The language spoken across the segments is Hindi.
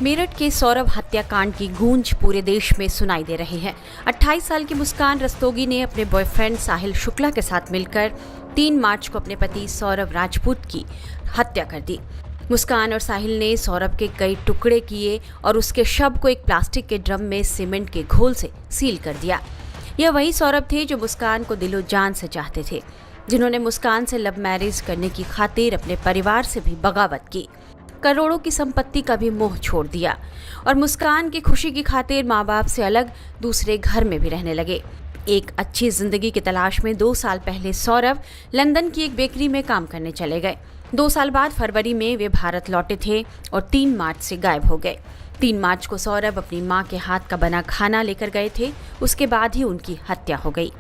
मेरठ के सौरभ हत्याकांड की गूंज पूरे देश में सुनाई दे रही है। 28 साल की मुस्कान रस्तोगी ने अपने बॉयफ्रेंड साहिल शुक्ला के साथ मिलकर 3 मार्च को अपने पति सौरभ राजपूत की हत्या कर दी। मुस्कान और साहिल ने सौरभ के कई टुकड़े किए और उसके शव को एक प्लास्टिक के ड्रम में सीमेंट के घोल से सील कर दिया। यह वही सौरभ थे जो मुस्कान को दिलो जान से चाहते थे, जिन्होंने मुस्कान से लव मैरिज करने की खातिर अपने परिवार से भी बगावत की, करोड़ों की संपत्ति का भी मोह छोड़ दिया और मुस्कान की खुशी की खातिर माँ बाप से अलग दूसरे घर में भी रहने लगे। एक अच्छी जिंदगी की तलाश में 2 साल पहले सौरभ लंदन की एक बेकरी में काम करने चले गए। 2 साल बाद फरवरी में वे भारत लौटे थे और 3 मार्च से गायब हो गए। 3 मार्च को सौरभ अपनी मां के हाथ का बना खाना लेकर गए थे, उसके बाद ही उनकी हत्या हो गई।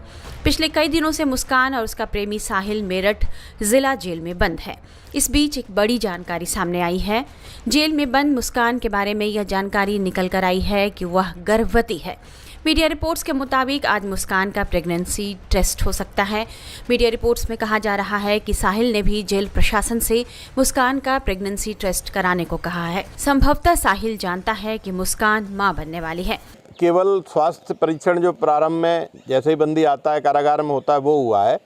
पिछले कई दिनों से मुस्कान और उसका प्रेमी साहिल मेरठ जिला जेल में बंद है। इस बीच एक बड़ी जानकारी सामने आई है। जेल में बंद मुस्कान के बारे में यह जानकारी निकल कर आई है कि वह गर्भवती है। मीडिया रिपोर्ट्स के मुताबिक आज मुस्कान का प्रेगनेंसी टेस्ट हो सकता है। मीडिया रिपोर्ट्स में कहा जा रहा है कि साहिल ने भी जेल प्रशासन से मुस्कान का प्रेगनेंसी टेस्ट कराने को कहा है। संभवतः साहिल जानता है कि मुस्कान मां बनने वाली है। केवल स्वास्थ्य परीक्षण जो प्रारंभ में जैसे ही बंदी आता है कारागार में होता है वो हुआ है।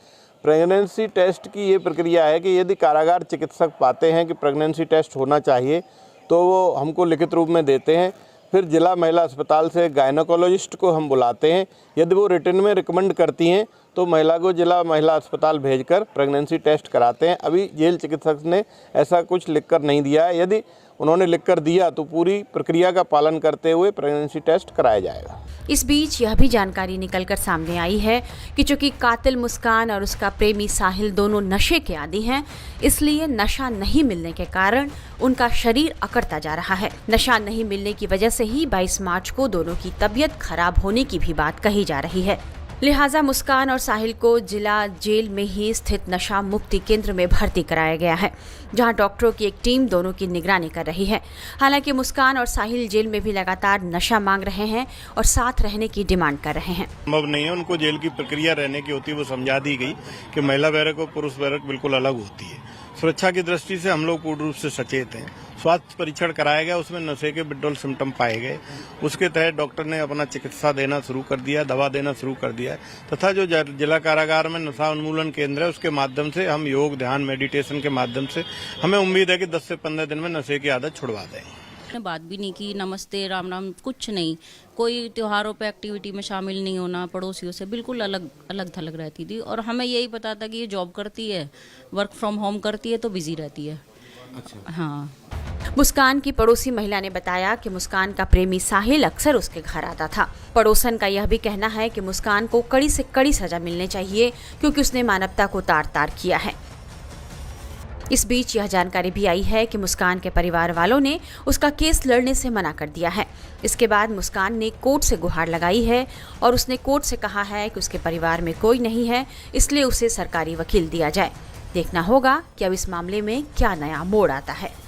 प्रेगनेंसी टेस्ट की ये प्रक्रिया है कि यदि कारागार चिकित्सक पाते हैं कि प्रेगनेंसी टेस्ट होना चाहिए तो वो हमको लिखित रूप में देते हैं। फिर जिला महिला अस्पताल से गायनोकोलॉजिस्ट को हम बुलाते हैं। यदि वो रिटन में रिकमेंड करती हैं तो महिला को जिला महिला अस्पताल भेजकर प्रेगनेंसी टेस्ट कराते हैं। अभी जेल चिकित्सक ने ऐसा कुछ लिखकर नहीं दिया है। यदि उन्होंने लिखकर दिया तो पूरी प्रक्रिया का पालन करते हुए प्रेगनेंसी टेस्ट कराया जाएगा। इस बीच यह भी जानकारी निकलकर सामने आई है कि चूंकि कातिल मुस्कान और उसका प्रेमी साहिल दोनों नशे के आदी हैं, इसलिए नशा नहीं मिलने के कारण उनका शरीर अकड़ता जा रहा है। नशा नहीं मिलने की वजह से ही 22 मार्च को दोनों की तबीयत खराब होने की भी बात कही जा रही है। लिहाजा मुस्कान और साहिल को जिला जेल में ही स्थित नशा मुक्ति केंद्र में भर्ती कराया गया है, जहां डॉक्टरों की एक टीम दोनों की निगरानी कर रही है। हालांकि मुस्कान और साहिल जेल में भी लगातार नशा मांग रहे हैं और साथ रहने की डिमांड कर रहे हैं। संभव नहीं है, उनको जेल की प्रक्रिया रहने की होती है। वो समझा दी गई कि महिला बैरक और पुरुष बैरक बिल्कुल अलग होती है। सुरक्षा की दृष्टि से हम लोग पूर्ण रूप से सचेत हैं। स्वास्थ्य परीक्षण कराया गया, उसमें नशे के विड्रॉल सिम्टम पाए गए। उसके तहत डॉक्टर ने अपना चिकित्सा देना शुरू कर दिया, दवा देना शुरू कर दिया तथा जो जिला कारागार में नशा उन्मूलन केंद्र है उसके माध्यम से हम योग, ध्यान, मेडिटेशन के माध्यम से हमें उम्मीद है कि 10 से 15 दिन में नशे की आदत छुड़वा देंगे। बात भी नहीं की, नमस्ते राम राम कुछ नहीं, कोई त्योहारों पे एक्टिविटी में शामिल नहीं होना, पड़ोसियों से बिल्कुल अलग अलग थलग रहती थी। और हमें यही पता था कि ये जॉब करती है, वर्क फ्रॉम होम करती है तो बिजी रहती है। अच्छा। हाँ। मुस्कान की पड़ोसी महिला ने बताया कि मुस्कान का प्रेमी साहिल अक्सर उसके घर आता था। पड़ोसन का यह भी कहना है कि मुस्कान को कड़ी से कड़ी सजा मिलने चाहिए क्योंकि उसने मानवता को तार-तार किया है। इस बीच यह जानकारी भी आई है कि मुस्कान के परिवार वालों ने उसका केस लड़ने से मना कर दिया है। इसके बाद मुस्कान ने कोर्ट से गुहार लगाई है और उसने कोर्ट से कहा है कि उसके परिवार में कोई नहीं है, इसलिए उसे सरकारी वकील दिया जाए। देखना होगा कि अब इस मामले में क्या नया मोड़ आता है।